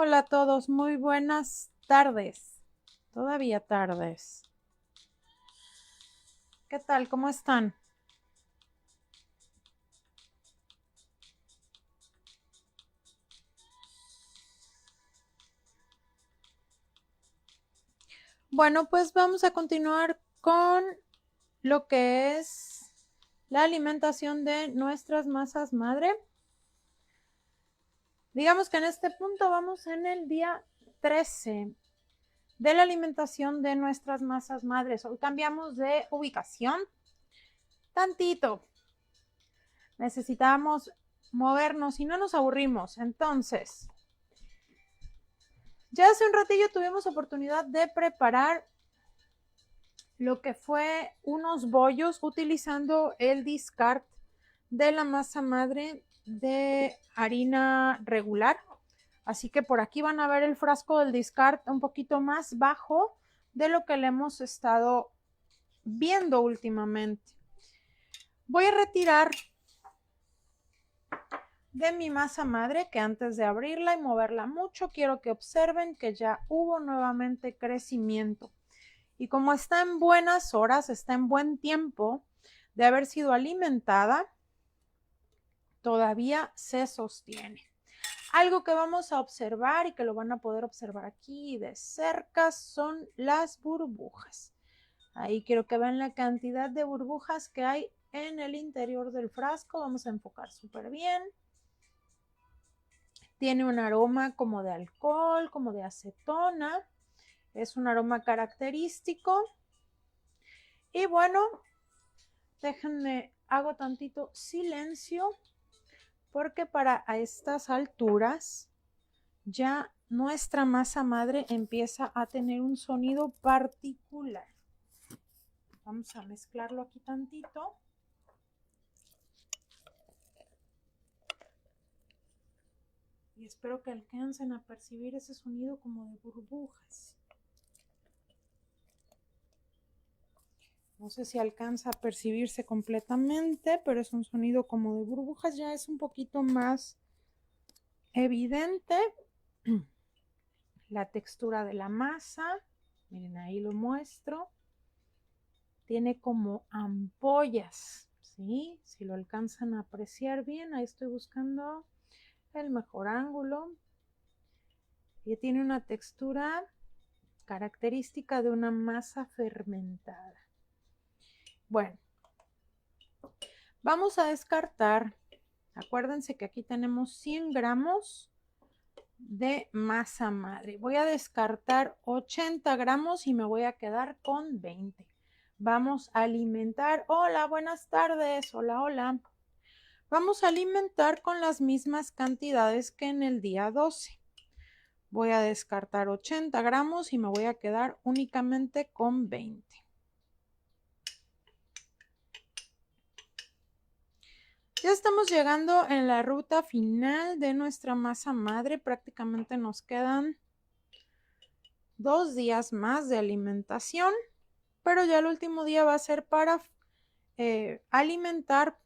Hola a todos, muy buenas tardes. Todavía tardes. ¿Qué tal? ¿Cómo están? Bueno, pues vamos a continuar con lo que es la alimentación de nuestras masas madre. Digamos que en este punto vamos en el día 13 de la alimentación de nuestras masas madres. Hoy cambiamos de ubicación tantito. Necesitamos movernos y no nos aburrimos. Entonces, ya hace un ratillo tuvimos oportunidad de preparar lo que fue unos bollos utilizando el discard de la masa madre de harina regular. Así que por aquí van a ver el frasco del discard un poquito más bajo de lo que le hemos estado viendo últimamente. Voy a retirar de mi masa madre, que antes de abrirla y moverla mucho, quiero que observen que ya hubo nuevamente crecimiento. Y como está en buenas horas, está en buen tiempo de haber sido alimentada, todavía se sostiene. Algo que vamos a observar y que lo van a poder observar aquí de cerca son las burbujas. Ahí quiero que vean la cantidad de burbujas que hay en el interior del frasco. Vamos a enfocar súper bien. Tiene un aroma como de alcohol, como de acetona. Es un aroma característico. Y bueno, déjenme, hago tantito silencio porque para a estas alturas ya nuestra masa madre empieza a tener un sonido particular. Vamos a mezclarlo aquí tantito. Y espero que alcancen a percibir ese sonido como de burbujas. No sé si alcanza a percibirse completamente, pero es un sonido como de burbujas. Ya es un poquito más evidente la textura de la masa. Miren, ahí lo muestro. Tiene como ampollas, ¿sí? Si lo alcanzan a apreciar bien, ahí estoy buscando el mejor ángulo. Y tiene una textura característica de una masa fermentada. Bueno, vamos a descartar. Acuérdense que aquí tenemos 100 gramos de masa madre. Voy a descartar 80 gramos y me voy a quedar con 20. Vamos a alimentar. Hola, buenas tardes. Hola, hola. Vamos a alimentar con las mismas cantidades que en el día 12. Voy a descartar 80 gramos y me voy a quedar únicamente con 20. Ya estamos llegando en la ruta final de nuestra masa madre. Prácticamente nos quedan 2 días más de alimentación, pero ya el último día va a ser para alimentar,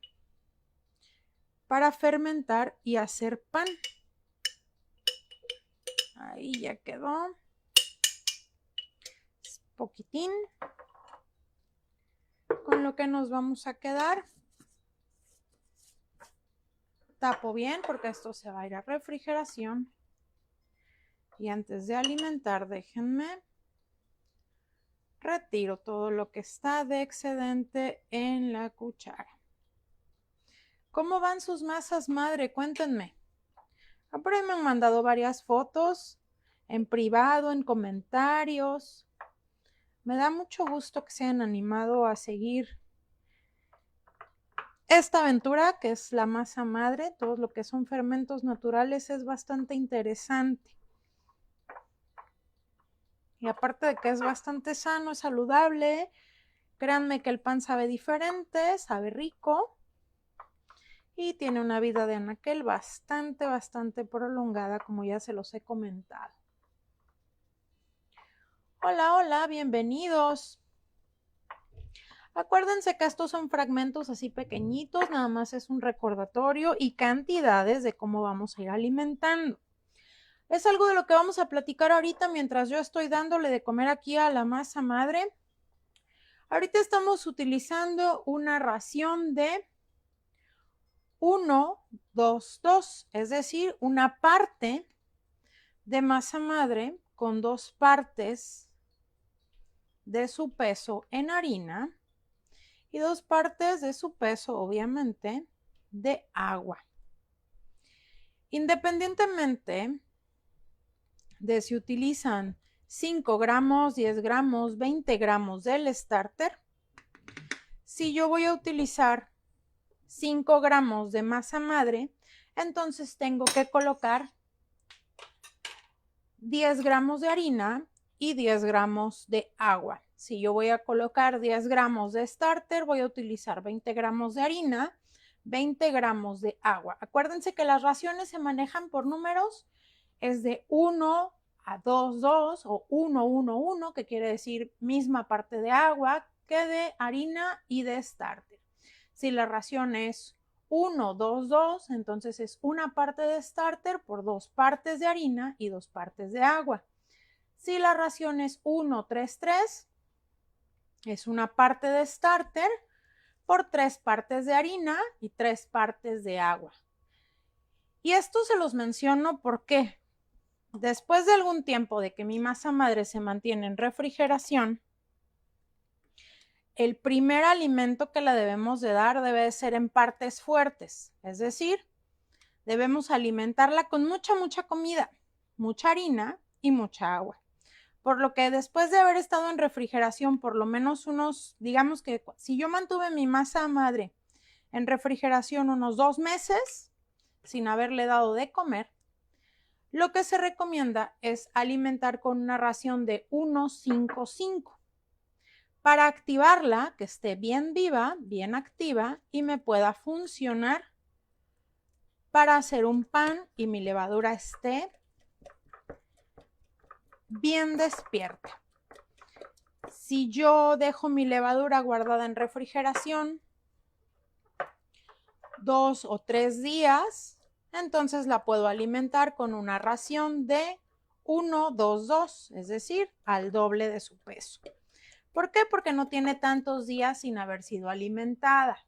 para fermentar y hacer pan. Ahí ya quedó. Poquitín. Con lo que nos vamos a quedar. Tapo bien porque esto se va a ir a refrigeración. Y antes de alimentar, déjenme retiro todo lo que está de excedente en la cuchara. ¿Cómo van sus masas madre? Cuéntenme. Por ahí me han mandado varias fotos en privado, en comentarios. Me da mucho gusto que se hayan animado a seguir esta aventura que es la masa madre. Todo lo que son fermentos naturales es bastante interesante. Y aparte de que es bastante sano, es saludable, créanme que el pan sabe diferente, sabe rico y tiene una vida de anaquel bastante prolongada, como ya se los he comentado. Hola, hola, bienvenidos. Acuérdense que estos son fragmentos así pequeñitos, nada más es un recordatorio y cantidades de cómo vamos a ir alimentando. Es algo de lo que vamos a platicar ahorita mientras yo estoy dándole de comer aquí a la masa madre. Ahorita estamos utilizando una ración de 1, 2, 2, es decir, una parte de masa madre con 2 partes de su peso en harina y 2 partes de su peso, obviamente, de agua. Independientemente de si utilizan 5 gramos, 10 gramos, 20 gramos del starter, si yo voy a utilizar 5 gramos de masa madre, entonces tengo que colocar 10 gramos de harina y 10 gramos de agua. Si yo voy a colocar 10 gramos de starter, voy a utilizar 20 gramos de harina, 20 gramos de agua. Acuérdense que las raciones se manejan por números, es de 1 a 2, 2 o 1, 1, 1, que quiere decir misma parte de agua que de harina y de starter. Si la ración es 1, 2, 2, entonces es una parte de starter por 2 partes de harina y 2 partes de agua. Si la ración es 1, 3, 3, es una parte de starter por 3 partes de harina y 3 partes de agua. Y esto se los menciono porque después de algún tiempo de que mi masa madre se mantiene en refrigeración, el primer alimento que le debemos de dar debe de ser en partes fuertes, es decir, debemos alimentarla con mucha comida, mucha harina y mucha agua. Por lo que después de haber estado en refrigeración por lo menos unos, digamos que si yo mantuve mi masa madre en refrigeración unos 2 meses sin haberle dado de comer, lo que se recomienda es alimentar con una ración de 1-5-5 para activarla, que esté bien viva, bien activa y me pueda funcionar para hacer un pan y mi levadura esté bien despierta. Si yo dejo mi levadura guardada en refrigeración 2 o 3 días, entonces la puedo alimentar con una ración de 1, 2, 2, es decir, al doble de su peso. ¿Por qué? Porque no tiene tantos días sin haber sido alimentada.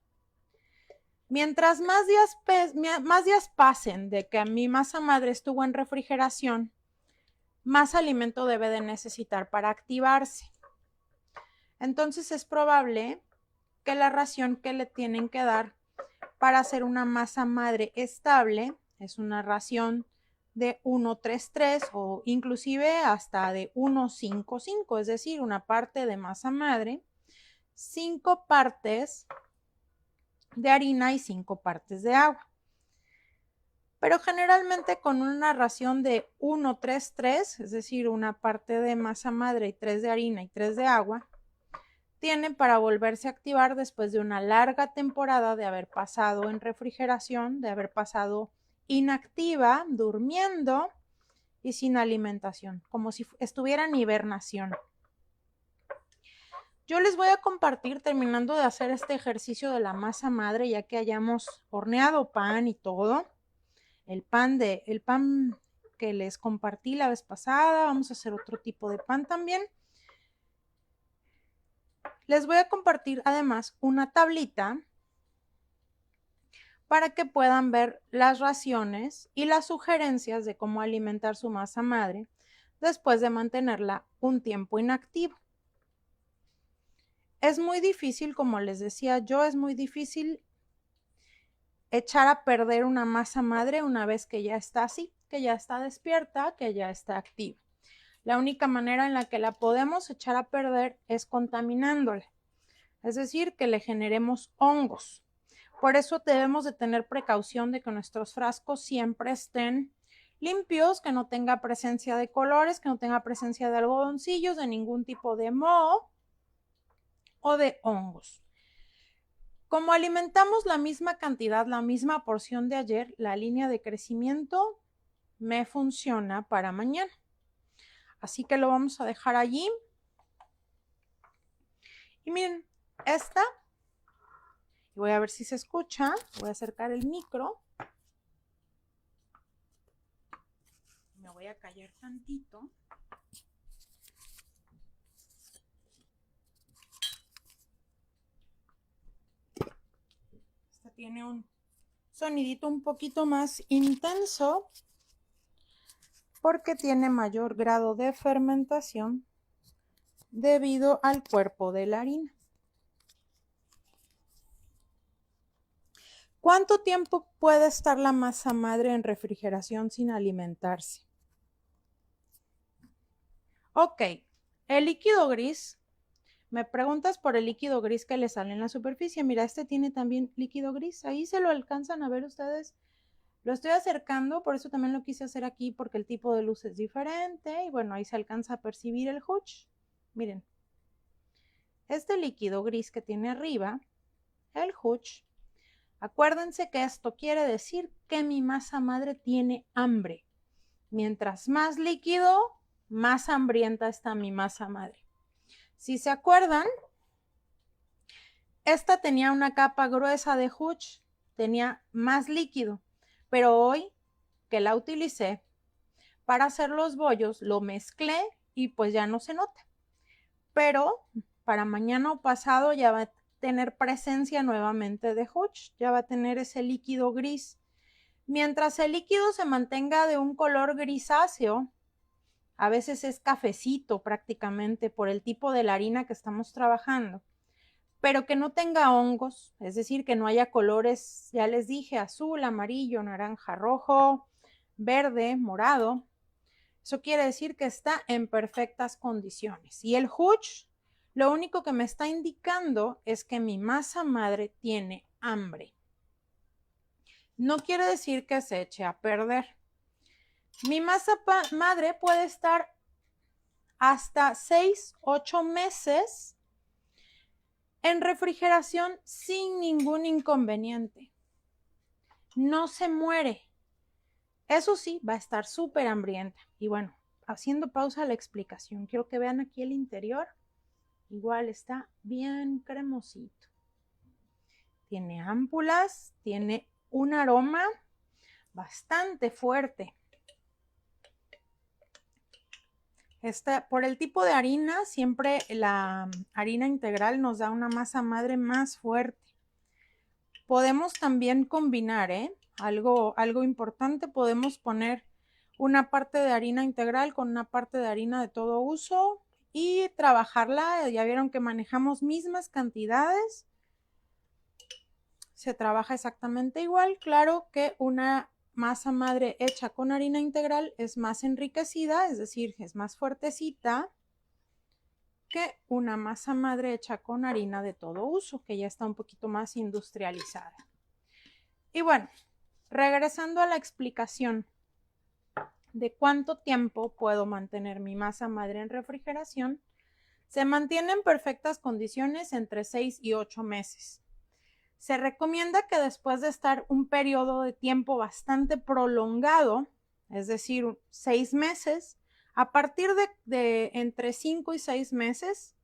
Mientras más días pasen de que mi masa madre estuvo en refrigeración, más alimento debe de necesitar para activarse. Entonces es probable que la ración que le tienen que dar para hacer una masa madre estable es una ración de 1-3-3 o inclusive hasta de 1-5-5, es decir, una parte de masa madre, 5 partes de harina y 5 partes de agua. Pero generalmente con una ración de 1-3-3, es decir, una parte de masa madre y 3 de harina y 3 de agua, tienen para volverse a activar después de una larga temporada de haber pasado en refrigeración, de haber pasado inactiva, durmiendo y sin alimentación, como si estuviera en hibernación. Yo les voy a compartir, terminando de hacer este ejercicio de la masa madre, ya que hayamos horneado pan y todo, el pan que les compartí la vez pasada, vamos a hacer otro tipo de pan también. Les voy a compartir además una tablita para que puedan ver las raciones y las sugerencias de cómo alimentar su masa madre después de mantenerla un tiempo inactiva. Es muy difícil, como les decía yo, es muy difícil echar a perder una masa madre una vez que ya está así, que ya está despierta, que ya está activa. La única manera en la que la podemos echar a perder es contaminándola, es decir, que le generemos hongos. Por eso debemos de tener precaución de que nuestros frascos siempre estén limpios, que no tenga presencia de colores, que no tenga presencia de algodoncillos, de ningún tipo de moho o de hongos. Como alimentamos la misma cantidad, la misma porción de ayer, la línea de crecimiento me funciona para mañana. Así que lo vamos a dejar allí. Y miren, esta, voy a ver si se escucha, voy a acercar el micro. Me voy a callar tantito. Esta tiene un sonidito un poquito más intenso porque tiene mayor grado de fermentación debido al cuerpo de la harina. ¿Cuánto tiempo puede estar la masa madre en refrigeración sin alimentarse? Ok, el líquido gris, me preguntas por el líquido gris que le sale en la superficie. Mira, este tiene también líquido gris, ahí se lo alcanzan a ver ustedes. Lo estoy acercando, por eso también lo quise hacer aquí, porque el tipo de luz es diferente. Y bueno, ahí se alcanza a percibir el hutch. Miren, este líquido gris que tiene arriba, el hutch, acuérdense que esto quiere decir que mi masa madre tiene hambre. Mientras más líquido, más hambrienta está mi masa madre. Si se acuerdan, esta tenía una capa gruesa de hutch, tenía más líquido, pero hoy que la utilicé para hacer los bollos, lo mezclé y pues ya no se nota. Pero para mañana o pasado ya va a tener presencia nuevamente de hutch, ya va a tener ese líquido gris. Mientras el líquido se mantenga de un color grisáceo, a veces es cafecito prácticamente por el tipo de la harina que estamos trabajando, pero que no tenga hongos, es decir, que no haya colores, ya les dije, azul, amarillo, naranja, rojo, verde, morado. Eso quiere decir que está en perfectas condiciones. Y el hutch, lo único que me está indicando es que mi masa madre tiene hambre. No quiere decir que se eche a perder. Mi masa madre puede estar hasta 6-8 meses en refrigeración sin ningún inconveniente. No se muere. Eso sí, va a estar súper hambrienta. Y bueno, haciendo pausa a la explicación, quiero que vean aquí el interior. Igual está bien cremosito. Tiene ámpulas, tiene un aroma bastante fuerte. Por el tipo de harina, siempre la harina integral nos da una masa madre más fuerte. Podemos también combinar, algo importante, podemos poner una parte de harina integral con una parte de harina de todo uso y trabajarla. Ya vieron que manejamos mismas cantidades. Se trabaja exactamente igual. Claro que una masa madre hecha con harina integral es más enriquecida, es decir, es más fuertecita que una masa madre hecha con harina de todo uso, que ya está un poquito más industrializada. Y bueno, regresando a la explicación de cuánto tiempo puedo mantener mi masa madre en refrigeración, se mantiene en perfectas condiciones entre 6 y 8 meses. Se recomienda que después de estar un periodo de tiempo bastante prolongado, es decir, 6 meses, a partir de entre 5 y 6 meses,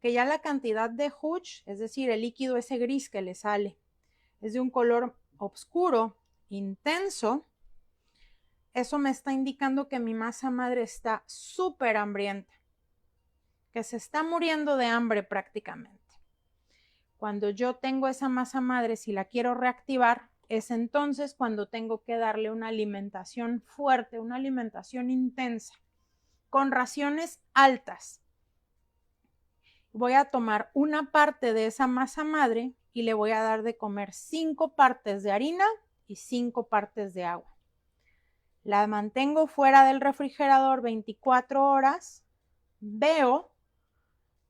que ya la cantidad de hutch, es decir, el líquido ese gris que le sale, es de un color oscuro, intenso, eso me está indicando que mi masa madre está súper hambrienta, que se está muriendo de hambre prácticamente. Cuando yo tengo esa masa madre, si la quiero reactivar, es entonces cuando tengo que darle una alimentación fuerte, una alimentación intensa, con raciones altas. Voy a tomar una parte de esa masa madre y le voy a dar de comer 5 partes de harina y 5 partes de agua. La mantengo fuera del refrigerador 24 horas. Veo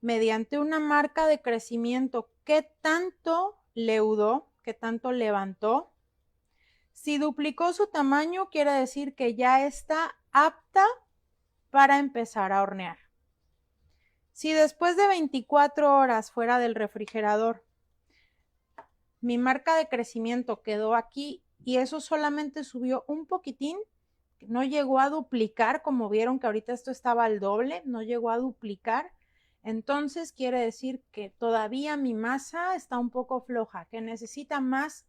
mediante una marca de crecimiento qué tanto leudó, qué tanto levantó. Si duplicó su tamaño, quiere decir que ya está apta para empezar a hornear. Si después de 24 horas fuera del refrigerador, mi marca de crecimiento quedó aquí y eso solamente subió un poquitín, no llegó a duplicar, como vieron que ahorita esto estaba al doble, no llegó a duplicar, entonces quiere decir que todavía mi masa está un poco floja, que necesita más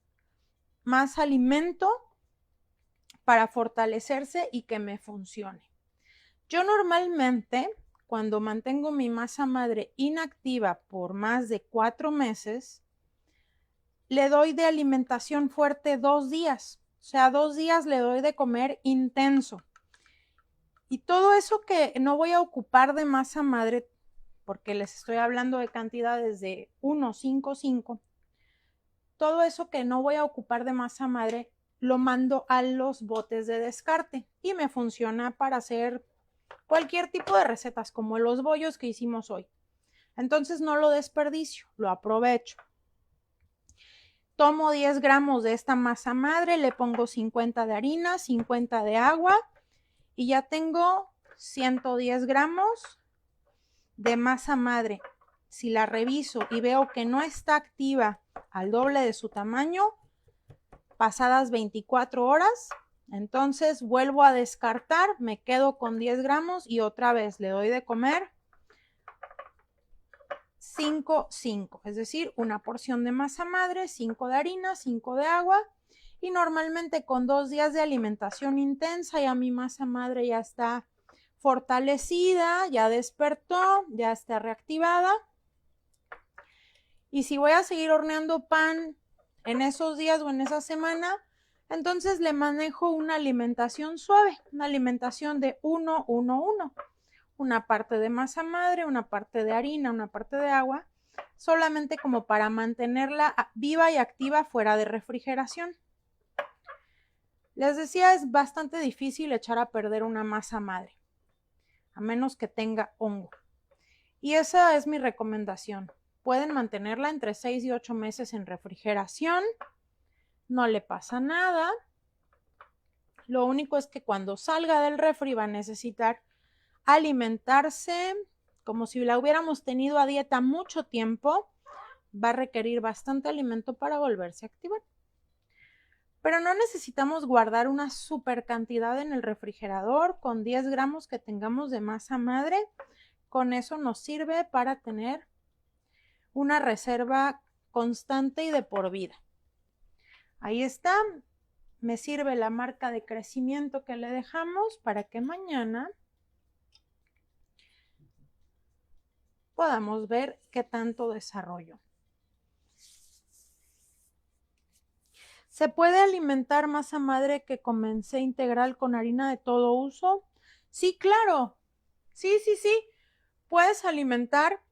alimento para fortalecerse y que me funcione. Yo normalmente, cuando mantengo mi masa madre inactiva por más de 4 meses, le doy de alimentación fuerte 2 días. O sea, 2 días le doy de comer intenso. Y todo eso que no voy a ocupar de masa madre, porque les estoy hablando de cantidades de 1, 5, 5, todo eso que no voy a ocupar de masa madre lo mando a los botes de descarte y me funciona para hacer cualquier tipo de recetas como los bollos que hicimos hoy. Entonces no lo desperdicio, lo aprovecho. Tomo 10 gramos de esta masa madre, le pongo 50 de harina, 50 de agua y ya tengo 110 gramos de masa madre. Si la reviso y veo que no está activa al doble de su tamaño, pasadas 24 horas, entonces vuelvo a descartar, me quedo con 10 gramos y otra vez le doy de comer 5, 5, es decir, una porción de masa madre, 5 de harina, 5 de agua, y normalmente con 2 días de alimentación intensa ya mi masa madre ya está fortalecida, ya despertó, ya está reactivada. Y si voy a seguir horneando pan en esos días o en esa semana, entonces le manejo una alimentación suave, una alimentación de 1, 1, 1. Una parte de masa madre, una parte de harina, una parte de agua, solamente como para mantenerla viva y activa fuera de refrigeración. Les decía, es bastante difícil echar a perder una masa madre, a menos que tenga hongo. Y esa es mi recomendación. Pueden mantenerla entre 6 y 8 meses en refrigeración, no le pasa nada. Lo único es que cuando salga del refri va a necesitar alimentarse como si la hubiéramos tenido a dieta mucho tiempo, va a requerir bastante alimento para volverse a activar. Pero no necesitamos guardar una super cantidad en el refrigerador. Con 10 gramos que tengamos de masa madre, con eso nos sirve para tener una reserva constante y de por vida. Ahí está, me sirve la marca de crecimiento que le dejamos para que mañana podamos ver qué tanto desarrollo. ¿Se puede alimentar masa madre que comencé integral con harina de todo uso? Sí, claro. Sí. Puedes alimentar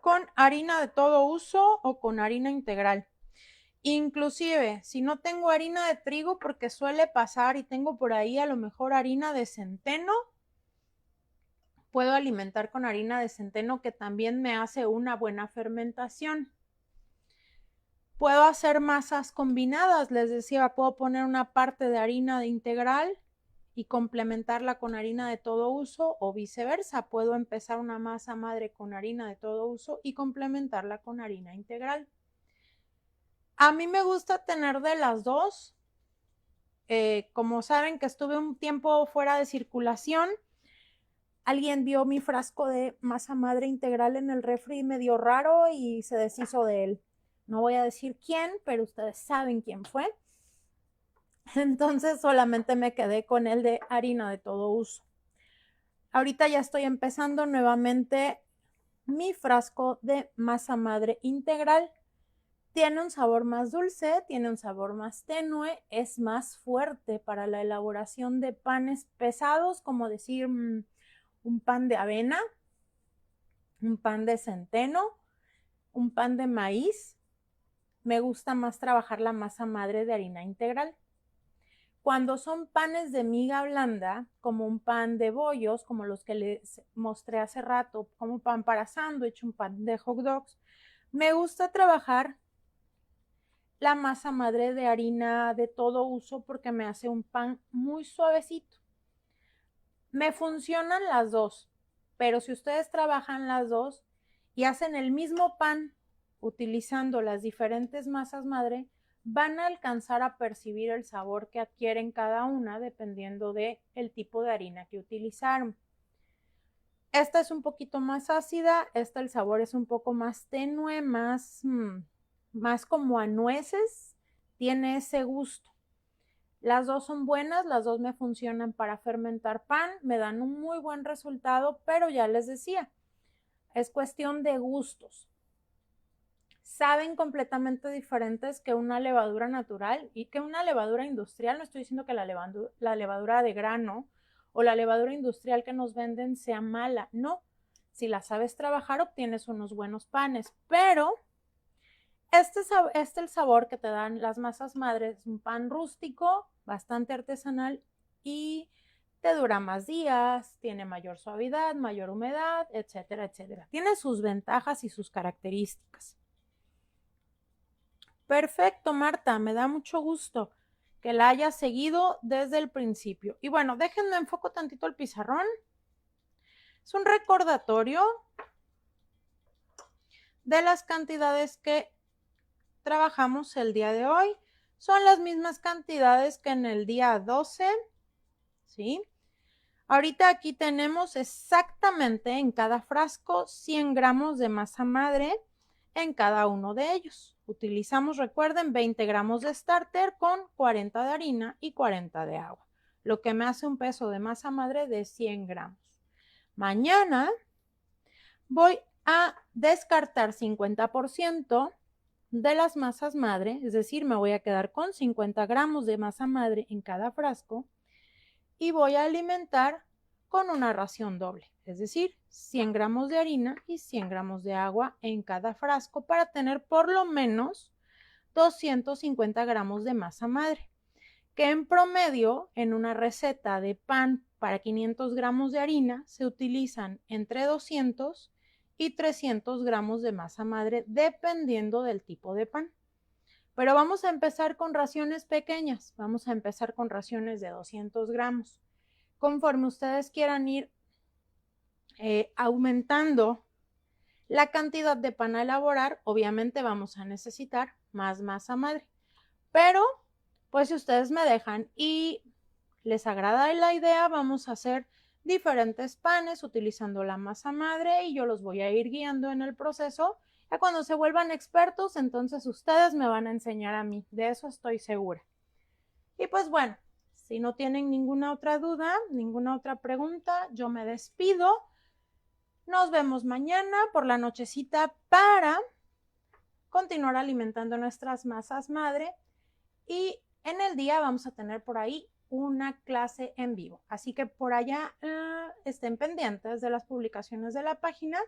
con harina de todo uso o con harina integral. Inclusive, si no tengo harina de trigo, porque suele pasar y tengo por ahí a lo mejor harina de centeno, puedo alimentar con harina de centeno, que también me hace una buena fermentación. Puedo hacer masas combinadas, les decía, puedo poner una parte de harina de integral y complementarla con harina de todo uso, o viceversa. Puedo empezar una masa madre con harina de todo uso y complementarla con harina integral. A mí me gusta tener de las dos. Como saben que estuve un tiempo fuera de circulación, alguien vio mi frasco de masa madre integral en el refri y me dio raro y se deshizo de él. No voy a decir quién, pero ustedes saben quién fue. Entonces solamente me quedé con el de harina de todo uso. Ahorita ya estoy empezando nuevamente mi frasco de masa madre integral. Tiene un sabor más dulce, tiene un sabor más tenue, es más fuerte para la elaboración de panes pesados, como decir un pan de avena, un pan de centeno, un pan de maíz. Me gusta más trabajar la masa madre de harina integral. Cuando son panes de miga blanda, como un pan de bollos, como los que les mostré hace rato, como pan para sándwich, un pan de hot dogs, me gusta trabajar la masa madre de harina de todo uso porque me hace un pan muy suavecito. Me funcionan las dos, pero si ustedes trabajan las dos y hacen el mismo pan utilizando las diferentes masas madre, van a alcanzar a percibir el sabor que adquieren cada una dependiendo del tipo de harina que utilizaron. Esta es un poquito más ácida, esta el sabor es un poco más tenue, más como a nueces, tiene ese gusto. Las dos son buenas, las dos me funcionan para fermentar pan, me dan un muy buen resultado, pero ya les decía, es cuestión de gustos. Saben completamente diferentes que una levadura natural y que una levadura industrial. No estoy diciendo que la levadura de grano o la levadura industrial que nos venden sea mala, no. Si la sabes trabajar, obtienes unos buenos panes, pero el sabor que te dan las masas madres es un pan rústico, bastante artesanal y te dura más días, tiene mayor suavidad, mayor humedad, etcétera, etcétera. Tiene sus ventajas y sus características. Perfecto, Marta, me da mucho gusto que la hayas seguido desde el principio. Y bueno, déjenme enfoco tantito el pizarrón. Es un recordatorio de las cantidades que trabajamos el día de hoy. Son las mismas cantidades que en el día 12, ¿sí? Ahorita aquí tenemos exactamente en cada frasco 100 gramos de masa madre en cada uno de ellos. Utilizamos, recuerden, 20 gramos de starter con 40 de harina y 40 de agua, lo que me hace un peso de masa madre de 100 gramos. Mañana voy a descartar 50% de las masas madre, es decir, me voy a quedar con 50 gramos de masa madre en cada frasco y voy a alimentar con una ración doble, es decir, 100 gramos de harina y 100 gramos de agua en cada frasco para tener por lo menos 250 gramos de masa madre, que en promedio en una receta de pan para 500 gramos de harina se utilizan entre 200 y 300 gramos de masa madre dependiendo del tipo de pan. Pero vamos a empezar con raciones pequeñas, vamos a empezar con raciones de 200 gramos. Conforme ustedes quieran ir aumentando la cantidad de pan a elaborar, obviamente vamos a necesitar más masa madre. Pero, pues si ustedes me dejan y les agrada la idea, vamos a hacer diferentes panes utilizando la masa madre y yo los voy a ir guiando en el proceso. Ya cuando se vuelvan expertos, entonces ustedes me van a enseñar a mí, de eso estoy segura. Y pues bueno, si no tienen ninguna otra duda, ninguna otra pregunta, yo me despido. Nos vemos mañana por la nochecita para continuar alimentando nuestras masas madre y en el día vamos a tener por ahí una clase en vivo. Así que por allá estén pendientes de las publicaciones de la página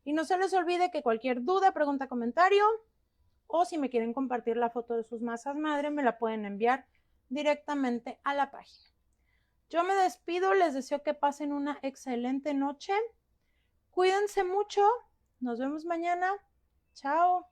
y no se les olvide que cualquier duda, pregunta, comentario o si me quieren compartir la foto de sus masas madre me la pueden enviar directamente a la página. Yo me despido, les deseo que pasen una excelente noche. Cuídense mucho, nos vemos mañana. Chao.